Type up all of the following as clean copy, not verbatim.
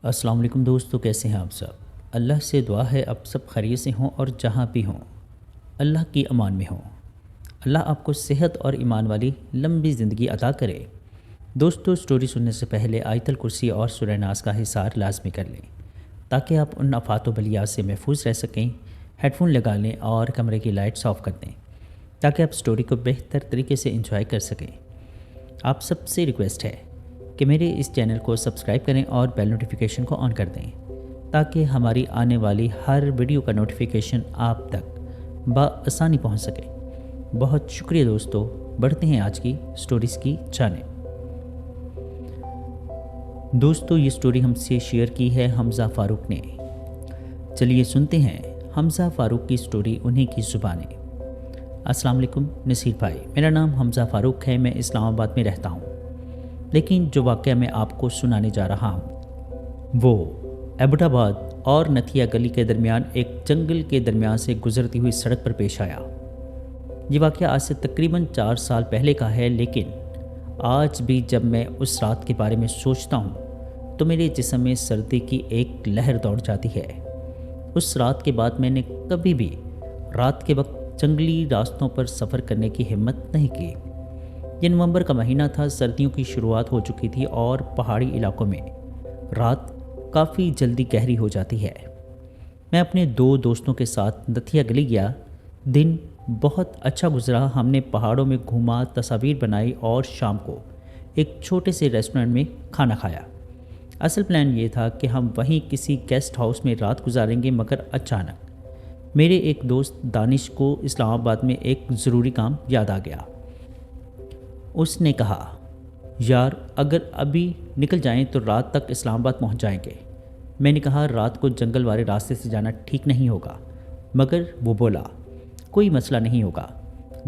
السلام علیکم دوستو، کیسے ہیں آپ سب؟ اللہ سے دعا ہے اب سب خیریت سے ہوں اور جہاں بھی ہوں اللہ کی امان میں ہوں۔ اللہ آپ کو صحت اور ایمان والی لمبی زندگی عطا کرے۔ دوستو، سٹوری سننے سے پہلے آیت الکرسی اور سورہ ناس کا حصار لازمی کر لیں تاکہ آپ ان آفات و بلیات سے محفوظ رہ سکیں۔ ہیڈ فون لگا لیں اور کمرے کی لائٹس آف کر دیں تاکہ آپ سٹوری کو بہتر طریقے سے انجوائے کر سکیں۔ آپ سب سے ریکویسٹ ہے کہ میرے اس چینل کو سبسکرائب کریں اور بیل نوٹیفیکیشن کو آن کر دیں تاکہ ہماری آنے والی ہر ویڈیو کا نوٹیفیکیشن آپ تک بآسانی پہنچ سکے۔ بہت شکریہ دوستو، بڑھتے ہیں آج کی سٹوریز کی جانب۔ دوستو، یہ سٹوری ہم سے شیئر کی ہے حمزہ فاروق نے۔ چلیے سنتے ہیں حمزہ فاروق کی سٹوری انہی کی زبانیں۔ السلام علیکم نصیر بھائی، میرا نام حمزہ فاروق ہے، میں اسلام آباد میں رہتا ہوں، لیکن جو واقعہ میں آپ کو سنانے جا رہا ہوں وہ ایبٹ آباد اور نتھیا گلی کے درمیان ایک جنگل کے درمیان سے گزرتی ہوئی سڑک پر پیش آیا۔ یہ واقعہ آج سے تقریباً 4 سال پہلے کا ہے، لیکن آج بھی جب میں اس رات کے بارے میں سوچتا ہوں تو میرے جسم میں سردی کی ایک لہر دوڑ جاتی ہے۔ اس رات کے بعد میں نے کبھی بھی رات کے وقت جنگلی راستوں پر سفر کرنے کی ہمت نہیں کی۔ یہ نومبر کا مہینہ تھا، سردیوں کی شروعات ہو چکی تھی اور پہاڑی علاقوں میں رات کافی جلدی گہری ہو جاتی ہے۔ میں اپنے 2 دوستوں کے ساتھ نتھیا گلی گیا۔ دن بہت اچھا گزرا، ہم نے پہاڑوں میں گھوما، تصاویر بنائی اور شام کو ایک چھوٹے سے ریسٹورنٹ میں کھانا کھایا۔ اصل پلان یہ تھا کہ ہم وہیں کسی گیسٹ ہاؤس میں رات گزاریں گے، مگر اچانک میرے ایک دوست دانش کو اسلام آباد میں ایک ضروری کام یاد آ گیا۔ اس نے کہا، یار اگر ابھی نکل جائیں تو رات تک اسلام آباد پہنچ جائیں گے۔ میں نے کہا رات کو جنگل والے راستے سے جانا ٹھیک نہیں ہوگا، مگر وہ بولا کوئی مسئلہ نہیں ہوگا،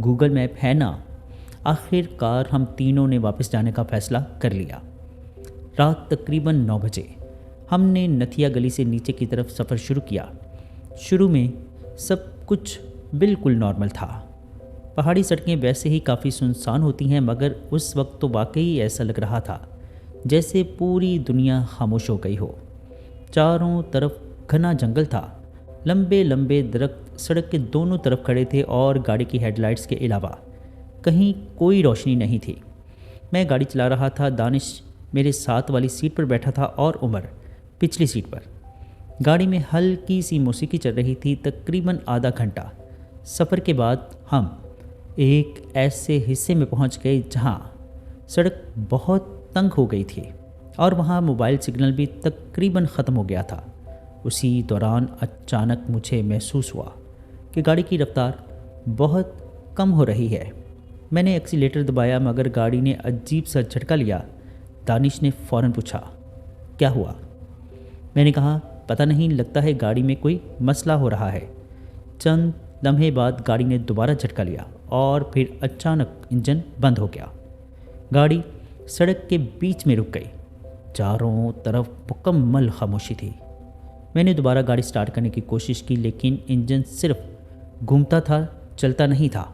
گوگل میپ ہے نا۔ آخر کار ہم تینوں نے واپس جانے کا فیصلہ کر لیا۔ رات تقریباً 9 بجے ہم نے نتھیا گلی سے نیچے کی طرف سفر شروع کیا۔ شروع میں سب کچھ بالکل نارمل تھا، پہاڑی سڑکیں ویسے ہی کافی سنسان ہوتی ہیں، مگر اس وقت تو واقعی ایسا لگ رہا تھا جیسے پوری دنیا خاموش ہو گئی ہو۔ چاروں طرف گھنا جنگل تھا، لمبے لمبے درخت سڑک کے دونوں طرف کھڑے تھے اور گاڑی کی ہیڈ لائٹس کے علاوہ کہیں کوئی روشنی نہیں تھی۔ میں گاڑی چلا رہا تھا، دانش میرے ساتھ والی سیٹ پر بیٹھا تھا اور عمر پچھلی سیٹ پر۔ گاڑی میں ہلکی سی موسیقی چل رہی تھی۔ تقریباً آدھا گھنٹہ سفر کے بعد ہم ایک ایسے حصے میں پہنچ گئے جہاں سڑک بہت تنگ ہو گئی تھی اور وہاں موبائل سگنل بھی تقریباً ختم ہو گیا تھا۔ اسی دوران اچانک مجھے محسوس ہوا کہ گاڑی کی رفتار بہت کم ہو رہی ہے۔ میں نے ایکسیلیٹر دبایا مگر گاڑی نے عجیب سا جھٹکا لیا۔ دانش نے فوراً پوچھا، کیا ہوا؟ میں نے کہا، پتہ نہیں، لگتا ہے گاڑی میں کوئی مسئلہ ہو رہا ہے۔ چند لمحے بعد گاڑی نے دوبارہ جھٹکا لیا اور پھر اچانک انجن بند ہو گیا۔ گاڑی سڑک کے بیچ میں رک گئی، چاروں طرف مکمل خاموشی تھی۔ میں نے دوبارہ گاڑی سٹارٹ کرنے کی کوشش کی لیکن انجن صرف گھومتا تھا، چلتا نہیں تھا۔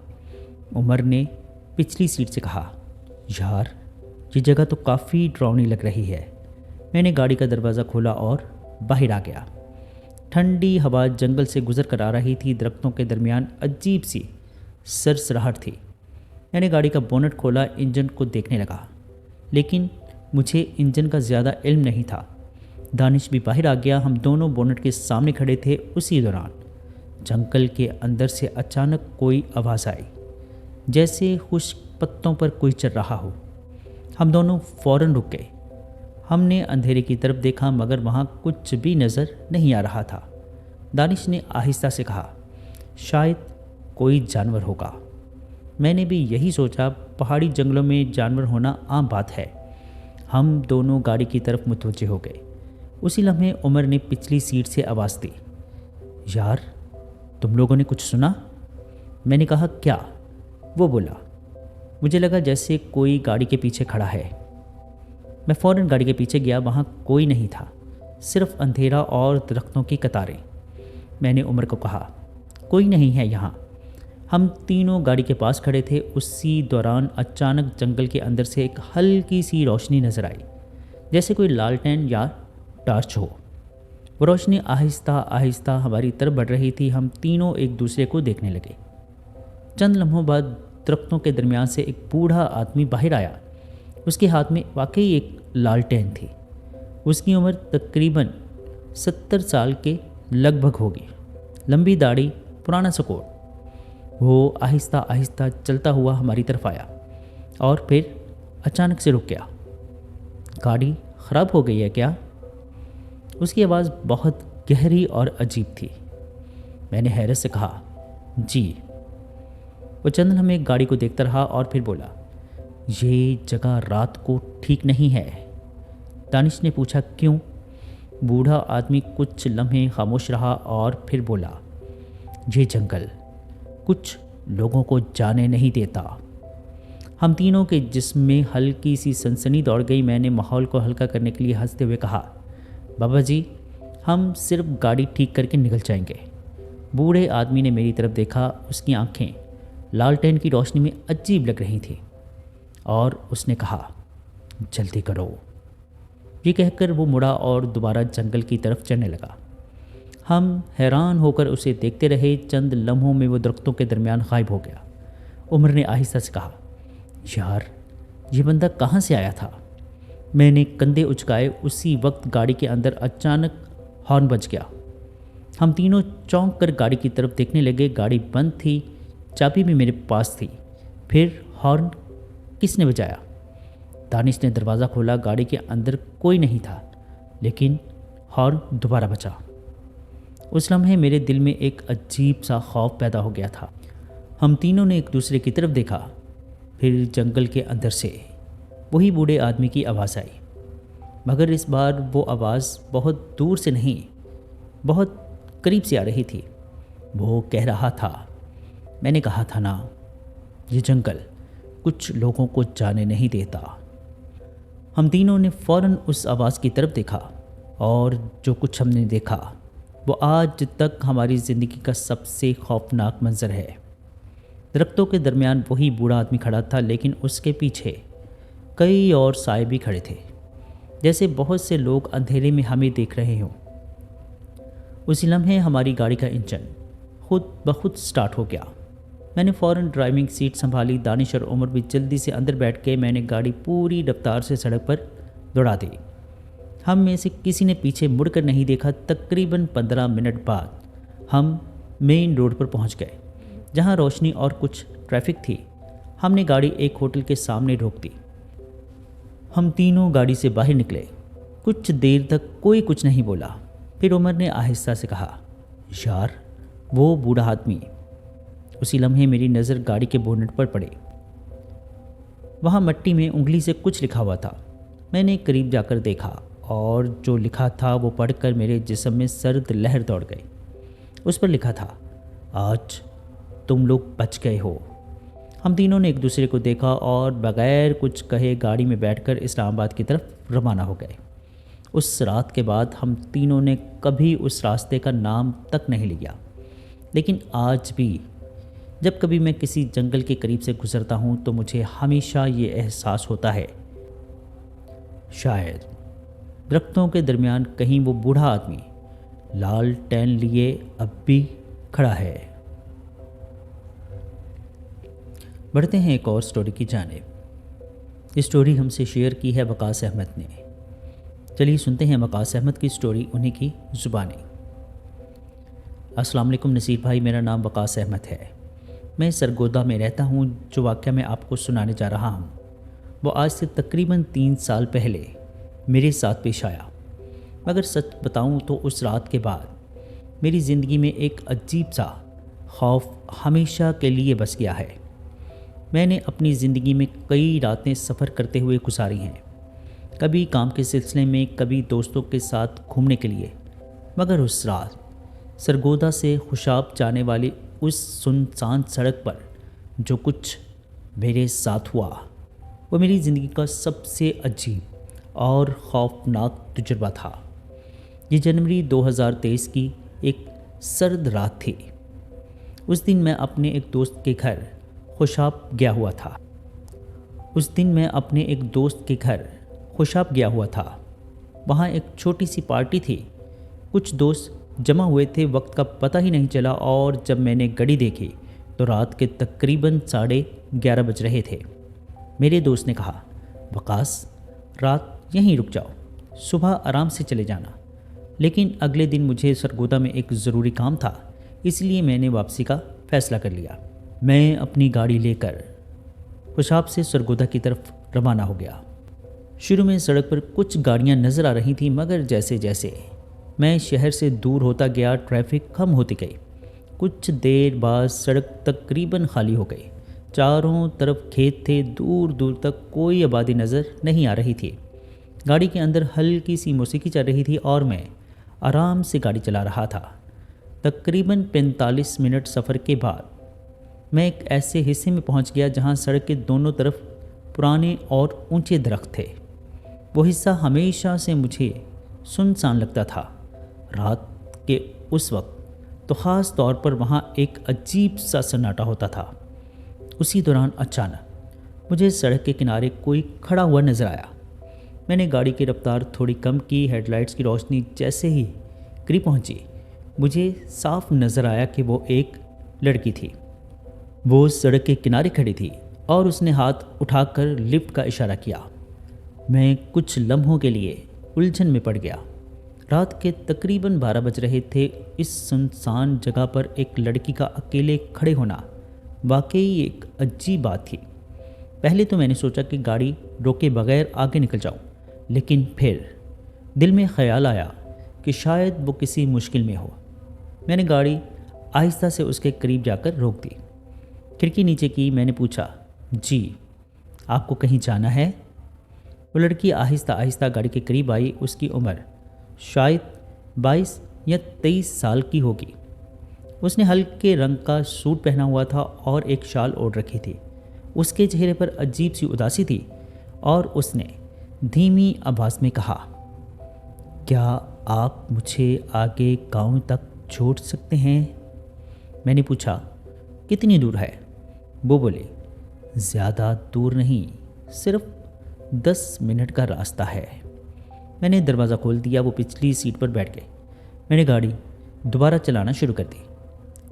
عمر نے پچھلی سیٹ سے کہا، یار یہ جگہ تو کافی ڈراؤنی لگ رہی ہے۔ میں نے گاڑی کا دروازہ کھولا اور باہر آ گیا۔ ٹھنڈی ہوا جنگل سے گزر کر آ رہی تھی، درختوں کے درمیان عجیب سی سرسراہٹ تھی۔ میں نے گاڑی کا بونٹ کھولا، انجن کو دیکھنے لگا، لیکن مجھے انجن کا زیادہ علم نہیں تھا۔ دانش بھی باہر آ گیا، ہم دونوں بونٹ کے سامنے کھڑے تھے۔ اسی دوران جنگل کے اندر سے اچانک کوئی آواز آئی، جیسے خشک پتوں پر کوئی چل رہا ہو۔ ہم دونوں فوراً رک گئے۔ ہم نے اندھیرے کی طرف دیکھا مگر وہاں کچھ بھی نظر نہیں آ رہا تھا۔ دانش نے آہستہ سے کہا، شاید کوئی جانور ہوگا۔ میں نے بھی یہی سوچا، پہاڑی جنگلوں میں جانور ہونا عام بات ہے۔ ہم دونوں گاڑی کی طرف متوجہ ہو گئے۔ اسی لمحے عمر نے پچھلی سیٹ سے آواز دی، یار تم لوگوں نے کچھ سنا؟ میں نے کہا، کیا؟ وہ بولا، مجھے لگا جیسے کوئی گاڑی کے پیچھے کھڑا ہے۔ میں فوراً گاڑی کے پیچھے گیا، وہاں کوئی نہیں تھا، صرف اندھیرا اور درختوں کی قطاریں۔ میں نے عمر کو کہا، کوئی نہیں ہے یہاں۔ ہم تینوں گاڑی کے پاس کھڑے تھے۔ اسی دوران اچانک جنگل کے اندر سے ایک ہلکی سی روشنی نظر آئی، جیسے کوئی لالٹین یا टार्च हो। वो रोशनी आहिस्ता आहिस्ता हमारी तरफ बढ़ रही थी। हम तीनों एक दूसरे को देखने लगे। चंद लम्हों बाद दरख्तों के दरमियान से एक बूढ़ा आदमी बाहर आया। उसके हाथ में वाकई एक लालटेन थी। उसकी उम्र तकरीबन 70 साल के लगभग होगी। लंबी दाढ़ी, पुराना सा कोट। वो आहिस्ता आहिस्ता चलता हुआ हमारी तरफ आया और फिर अचानक से रुक गया। गाड़ी ख़राब हो गई है क्या? उसकी आवाज़ बहुत गहरी और अजीब थी। मैंने हैरत से कहा, जी। वो चंद लम्हे गाड़ी को देखता रहा और फिर बोला, ये जगह रात को ठीक नहीं है। दानिश ने पूछा, क्यों? बूढ़ा आदमी कुछ लम्हे खामोश रहा और फिर बोला, ये जंगल कुछ लोगों को जाने नहीं देता। हम तीनों के जिस्म में हल्की सी सनसनी दौड़ गई। मैंने माहौल को हल्का करने के लिए हंसते हुए कहा, बाबा जी, हम सिर्फ गाड़ी ठीक करके निकल जाएंगे। बूढ़े आदमी ने मेरी तरफ देखा। उसकी आंखें लालटेन की रोशनी में अजीब लग रही थी और उसने कहा, जल्दी करो। ये कहकर वो मुड़ा और दोबारा जंगल की तरफ चलने लगा। हम हैरान होकर उसे देखते रहे। चंद लम्हों में वो दरख्तों के दरमियान गायब हो गया। उमर ने आहिस्ता से कहा, यार, ये बंदा कहाँ से आया था? मैंने कंधे उचकाए। उसी वक्त गाड़ी के अंदर अचानक हॉर्न बज गया। हम तीनों चौंक कर गाड़ी की तरफ देखने लगे। गाड़ी बंद थी, चाबी भी मेरे पास थी। फिर हॉर्न किसने बजाया? दानिश ने दरवाज़ा खोला। गाड़ी के अंदर कोई नहीं था, लेकिन हॉर्न दोबारा बजा। उस लम्हे मेरे दिल में एक अजीब सा खौफ पैदा हो गया था। हम तीनों ने एक दूसरे की तरफ देखा। फिर जंगल के अंदर से वही बूढ़े आदमी की आवाज़ आई, मगर इस बार वो आवाज़ बहुत दूर से नहीं, बहुत करीब से आ रही थी। वो कह रहा था, मैंने कहा था ना, ये जंगल कुछ लोगों को जाने नहीं देता। हम तीनों ने फ़ौरन उस आवाज़ की तरफ देखा और जो कुछ हमने देखा वो आज तक हमारी ज़िंदगी का सबसे खौफनाक मंजर है। दरख्तों के दरमियान वही बूढ़ा आदमी खड़ा था, लेकिन उसके पीछे कई और साए भी खड़े थे, जैसे बहुत से लोग अंधेरे में हमें देख रहे हों। उसी लम्हे हमारी गाड़ी का इंजन खुद ब खुद स्टार्ट हो गया। मैंने फ़ौरन ड्राइविंग सीट संभाली। दानिश और उमर भी जल्दी से अंदर बैठ के मैंने गाड़ी पूरी रफ्तार से सड़क पर दौड़ा दी। हम में से किसी ने पीछे मुड़कर नहीं देखा। तकरीबन 15 मिनट बाद हम मेन रोड पर पहुंच गए, जहां रोशनी और कुछ ट्रैफिक थी। हमने गाड़ी एक होटल के सामने रोक दी। हम तीनों गाड़ी से बाहर निकले। कुछ देर तक कोई कुछ नहीं बोला। फिर उमर ने आहिस्ता से कहा, यार, वो बूढ़ा आदमी। उसी लम्हे मेरी नज़र गाड़ी के बोनट पर पड़ी। वहाँ मिट्टी में उंगली से कुछ लिखा हुआ था। मैंने करीब जाकर देखा और जो लिखा था वो पढ़कर मेरे जिस्म में सर्द लहर दौड़ गई। उस पर लिखा था, आज तुम लोग बच गए हो। हम तीनों ने एक दूसरे को देखा और बगैर कुछ कहे गाड़ी में बैठकर इस्लामाबाद की तरफ रवाना हो गए। उस रात के बाद हम तीनों ने कभी उस रास्ते का नाम तक नहीं लिया, लेकिन आज भी जब कभी मैं किसी जंगल के करीब से गुजरता हूँ तो मुझे हमेशा ये एहसास होता है, शायद दरख्तों के दरमियान कहीं वो बूढ़ा आदमी लाल टैन लिए अब भी खड़ा है। बढ़ते हैं एक और स्टोरी की जानिब। ये स्टोरी हमसे शेयर की है वकास अहमद ने। चलिए सुनते हैं वकास अहमद की स्टोरी उन्हीं की ज़ुबानी। अस्सलाम वालेकुम नसीर भाई, मेरा नाम वकास अहमद है। मैं सरगोदा में रहता हूँ। जो वाक़या मैं आपको सुनाने जा रहा हूँ वो आज से तकरीबन 3 साल पहले मेरे साथ पेश आया। मगर सच बताऊँ तो उस रात के बाद मेरी ज़िंदगी में एक अजीब सा खौफ हमेशा के लिए बस गया है। मैंने अपनी ज़िंदगी में कई रातें सफ़र करते हुए गुजारी हैं, कभी काम के सिलसिले में, कभी दोस्तों के साथ घूमने के लिए। मगर उस रात सरगोदा से खुशाब जाने वाली उस सुनसान सड़क पर जो कुछ मेरे साथ हुआ वो मेरी ज़िंदगी का सबसे अजीब और खौफनाक तजुर्बा था। ये जनवरी 2023 की एक सर्द रात थी। उस दिन मैं अपने एक दोस्त के घर खुशाब गया हुआ था। वहाँ एक छोटी सी पार्टी थी, कुछ दोस्त जमा हुए थे, वक्त का पता ही नहीं चला और जब मैंने घड़ी देखी तो रात के तकरीबन 11:30 बज रहे थे। मेरे दोस्त ने कहा, वकास रात यहीं रुक जाओ, सुबह आराम से चले जाना। लेकिन अगले दिन मुझे सरगोदा में एक ज़रूरी काम था, इसलिए मैंने वापसी का फ़ैसला कर लिया। मैं अपनी गाड़ी लेकर खुशाब से सरगोदा की तरफ रवाना हो गया। शुरू में सड़क पर कुछ गाड़ियां नज़र आ रही थीं, मगर जैसे जैसे मैं शहर से दूर होता गया ट्रैफिक कम होती गई। कुछ देर बाद सड़क तकरीबन खाली हो गई। चारों तरफ खेत थे, दूर दूर तक कोई आबादी नज़र नहीं आ रही थी। गाड़ी के अंदर हल्की सी मौसीकी चल रही थी और मैं आराम से गाड़ी चला रहा था। तकरीबन 45 मिनट सफ़र के बाद मैं एक ऐसे हिस्से में पहुंच गया जहां सड़क के दोनों तरफ पुराने और ऊंचे दरख्त थे। वो हिस्सा हमेशा से मुझे सुनसान लगता था। रात के उस वक्त तो ख़ास तौर पर वहाँ एक अजीब सा सन्नाटा होता था। उसी दौरान अचानक मुझे सड़क के किनारे कोई खड़ा हुआ नज़र आया। मैंने गाड़ी की रफ्तार थोड़ी कम की। हेडलाइट्स की रोशनी जैसे ही करीब पहुँची, मुझे साफ नज़र आया कि वो एक लड़की थी। वो सड़क के किनारे खड़ी थी और उसने हाथ उठाकर लिफ्ट का इशारा किया। मैं कुछ लम्हों के लिए उलझन में पड़ गया। रात के तकरीबन 12 बज रहे थे। इस सुनसान जगह पर एक लड़की का अकेले खड़े होना वाकई एक अजीब बात थी। पहले तो मैंने सोचा कि गाड़ी रोके बगैर आगे निकल जाऊं, लेकिन फिर दिल में ख्याल आया कि शायद वो किसी मुश्किल में हो। मैंने गाड़ी आहिस्ता से उसके करीब जाकर रोक दी। खिड़की नीचे की। मैंने पूछा, जी आपको कहीं जाना है? वो लड़की आहिस्ता आहिस्ता गाड़ी के करीब आई। उसकी उम्र शायद 22 या 23 साल की होगी। उसने हल्के रंग का सूट पहना हुआ था और एक शाल ओढ़ रखी थी। उसके चेहरे पर अजीब सी उदासी थी और उसने धीमी आवाज़ में कहा, क्या आप मुझे आगे गांव तक छोड़ सकते हैं? मैंने पूछा, कितनी दूर है? वो बोले, ज़्यादा दूर नहीं, सिर्फ 10 मिनट का रास्ता है। मैंने दरवाज़ा खोल दिया। वो पिछली सीट पर बैठ गए। मैंने गाड़ी दोबारा चलाना शुरू कर दी।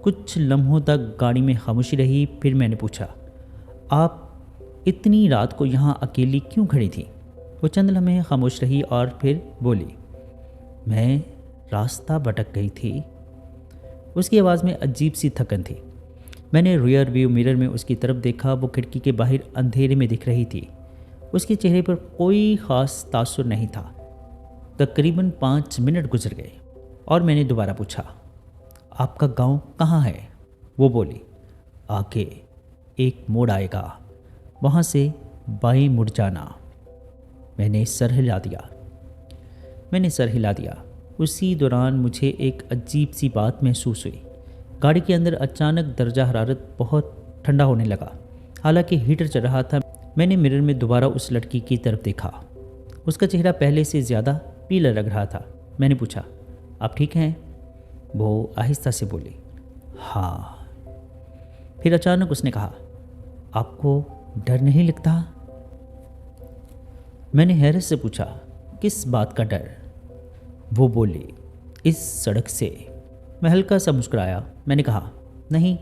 कुछ लम्हों तक गाड़ी में खामोशी रही। फिर मैंने पूछा, आप इतनी रात को यहाँ अकेली क्यों खड़ी थी? वो चंद लम्हे खामोश रही और फिर बोली, मैं रास्ता भटक गई थी। उसकी आवाज़ में अजीब सी थकन थी। मैंने रियर व्यू मिरर में उसकी तरफ देखा। वो खिड़की के बाहर अंधेरे में दिख रही थी। उसके चेहरे पर कोई ख़ास तासुर नहीं था। तकरीबन 5 मिनट गुजर गए और मैंने दोबारा पूछा, आपका गांव कहाँ है? वो बोली, आगे एक मोड़ आएगा, वहाँ से बाएं मुड़ जाना। मैंने सर हिला दिया। उसी दौरान मुझे एक अजीब सी बात महसूस हुई। गाड़ी के अंदर अचानक दर्जा हरारत बहुत ठंडा होने लगा। हालांकि हीटर चल रहा था। मैंने मिरर में दोबारा उस लड़की की तरफ देखा। उसका चेहरा पहले से ज़्यादा पीला लग रहा था। मैंने पूछा, आप ठीक हैं? वो आहिस्ता से बोली, हाँ। फिर अचानक उसने कहा, आपको डर नहीं लगता? मैंने हैरत से पूछा, किस बात का डर? वो बोली, इस सड़क से। मैं हल्का सा मुस्कुराया। मैंने कहा, नहीं,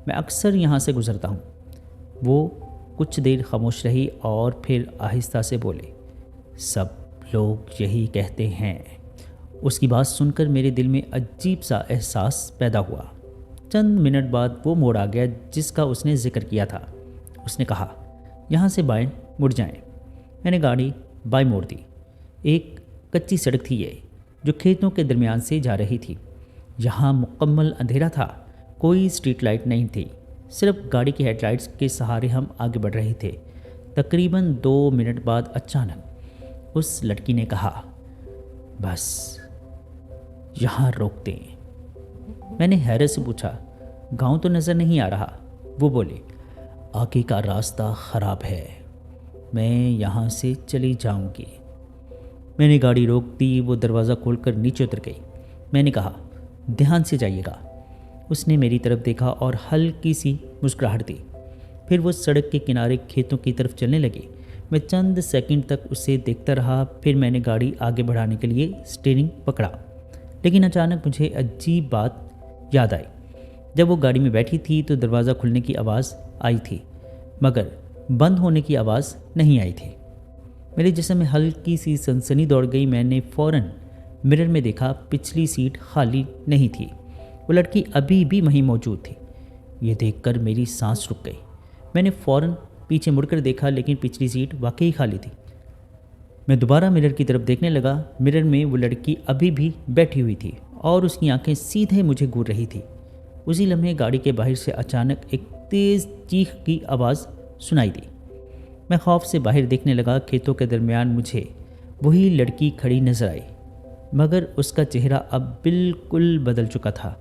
मैं अक्सर यहाँ से गुजरता हूँ। वो कुछ देर खामोश रही और फिर आहिस्ता से बोले, सब लोग यही कहते हैं। उसकी बात सुनकर मेरे दिल में अजीब सा एहसास पैदा हुआ। चंद मिनट बाद वो मोड़ आ गया जिसका उसने जिक्र किया था। उसने कहा, यहाँ से बाएं मुड़ जाएं। मैंने गाड़ी बाएं मोड़ दी। एक कच्ची सड़क थी ये, जो खेतों के दरमियान से जा रही थी। यहाँ मुकम्मल अंधेरा था। कोई स्ट्रीट लाइट नहीं थी। सिर्फ गाड़ी की हेडलाइट्स के सहारे हम आगे बढ़ रहे थे। तकरीबन 2 मिनट बाद अचानक उस लड़की ने कहा, बस यहाँ रोक दें। मैंने हैरत से पूछा, गांव तो नज़र नहीं आ रहा। वो बोले, आगे का रास्ता ख़राब है, मैं यहाँ से चली जाऊँगी। मैंने गाड़ी रोक दी। वो दरवाज़ा खोलकर नीचे उतर गई। मैंने कहा, ध्यान से जाइएगा। उसने मेरी तरफ देखा और हल्की सी मुस्कुराहट दी। फिर वो सड़क के किनारे खेतों की तरफ चलने लगी। میں چند سیکنڈ تک اسے دیکھتا رہا، پھر میں نے گاڑی آگے بڑھانے کے لیے اسٹیئرنگ پکڑا، لیکن اچانک مجھے عجیب بات یاد آئی۔ جب وہ گاڑی میں بیٹھی تھی تو دروازہ کھلنے کی آواز آئی تھی، مگر بند ہونے کی آواز نہیں آئی تھی۔ میرے جسم میں ہلکی سی سنسنی دوڑ گئی۔ میں نے فوراً مرر میں دیکھا، پچھلی سیٹ خالی نہیں تھی، وہ لڑکی ابھی بھی وہیں موجود تھی۔ یہ دیکھ کر میری سانس رک گئی۔ میں نے فوراً پیچھے مڑ کر دیکھا، لیکن پچھلی سیٹ واقعی خالی تھی۔ میں دوبارہ مرر کی طرف دیکھنے لگا۔ مرر میں وہ لڑکی ابھی بھی بیٹھی ہوئی تھی اور اس کی آنکھیں سیدھے مجھے گور رہی تھی۔ اسی لمحے گاڑی کے باہر سے اچانک ایک تیز چیخ کی آواز سنائی دی۔ میں خوف سے باہر دیکھنے لگا۔ کھیتوں کے درمیان مجھے وہی لڑکی کھڑی نظر آئی، مگر اس کا چہرہ اب بالکل بدل چکا تھا۔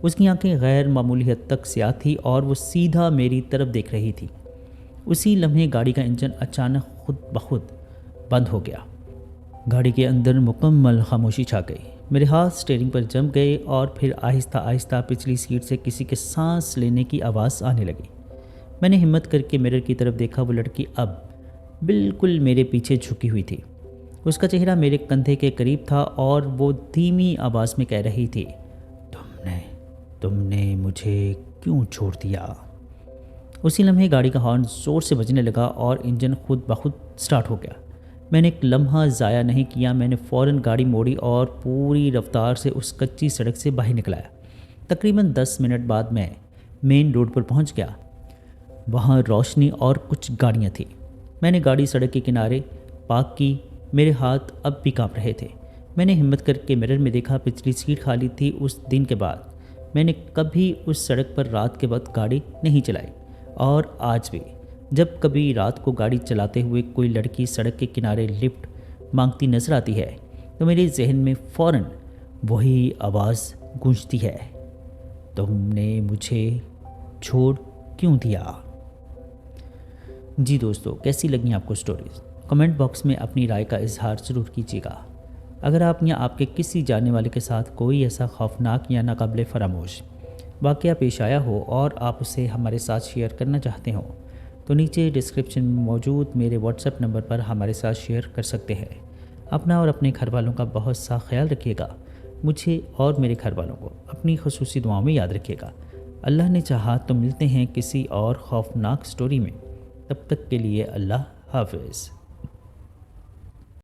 اس کی آنکھیں غیر معمولی حد تک سیاہ تھی اور وہ سیدھا میری طرف دیکھ رہی تھی۔ اسی لمحے گاڑی کا انجن اچانک خود بخود بند ہو گیا۔ گاڑی کے اندر مکمل خاموشی چھا گئی۔ میرے ہاتھ اسٹیئرنگ پر جم گئے اور پھر آہستہ آہستہ پچھلی سیٹ سے کسی کے سانس لینے کی آواز آنے لگی۔ میں نے ہمت کر کے مرر کی طرف دیکھا۔ وہ لڑکی اب بالکل میرے پیچھے جھکی ہوئی تھی۔ اس کا چہرہ میرے کندھے کے قریب تھا اور وہ دھیمی آواز میں کہہ رہی تھی، تم نے مجھے کیوں چھوڑ دیا؟ اسی لمحے گاڑی کا ہارن زور سے بجنے لگا اور انجن خود بخود سٹارٹ ہو گیا۔ میں نے ایک لمحہ ضائع نہیں کیا۔ میں نے فوراً گاڑی موڑی اور پوری رفتار سے اس کچی سڑک سے باہر نکلایا۔ تقریباً 10 منٹ بعد میں مین روڈ پر پہنچ گیا۔ وہاں روشنی اور کچھ گاڑیاں تھیں۔ میں نے گاڑی سڑک کے کنارے پارک کی۔ میرے ہاتھ اب بھی کانپ رہے تھے۔ میں نے ہمت کر کے مرر میں دیکھا، پچھلی سیٹ خالی تھی۔ اس دن کے بعد میں نے کبھی اس سڑک پر رات کے وقت گاڑی نہیں چلائی، اور آج بھی جب کبھی رات کو گاڑی چلاتے ہوئے کوئی لڑکی سڑک کے کنارے لفٹ مانگتی نظر آتی ہے تو میرے ذہن میں فوراً وہی آواز گونجتی ہے، تم نے مجھے چھوڑ کیوں دیا؟ جی دوستو، کیسی لگیں آپ کو سٹوریز؟ کمنٹ باکس میں اپنی رائے کا اظہار ضرور کیجیے گا۔ اگر آپ یا آپ کے کسی جاننے والے کے ساتھ کوئی ایسا خوفناک یا ناقابل فراموش واقعہ پیش آیا ہو اور آپ اسے ہمارے ساتھ شیئر کرنا چاہتے ہوں تو نیچے ڈسکرپشن میں موجود میرے واٹس ایپ نمبر پر ہمارے ساتھ شیئر کر سکتے ہیں۔ اپنا اور اپنے گھر والوں کا بہت سا خیال رکھیے گا۔ مجھے اور میرے گھر والوں کو اپنی خصوصی دعاؤں میں یاد رکھیے گا۔ اللہ نے چاہا تو ملتے ہیں کسی اور خوفناک سٹوری میں۔ تب تک کے لیے اللہ حافظ۔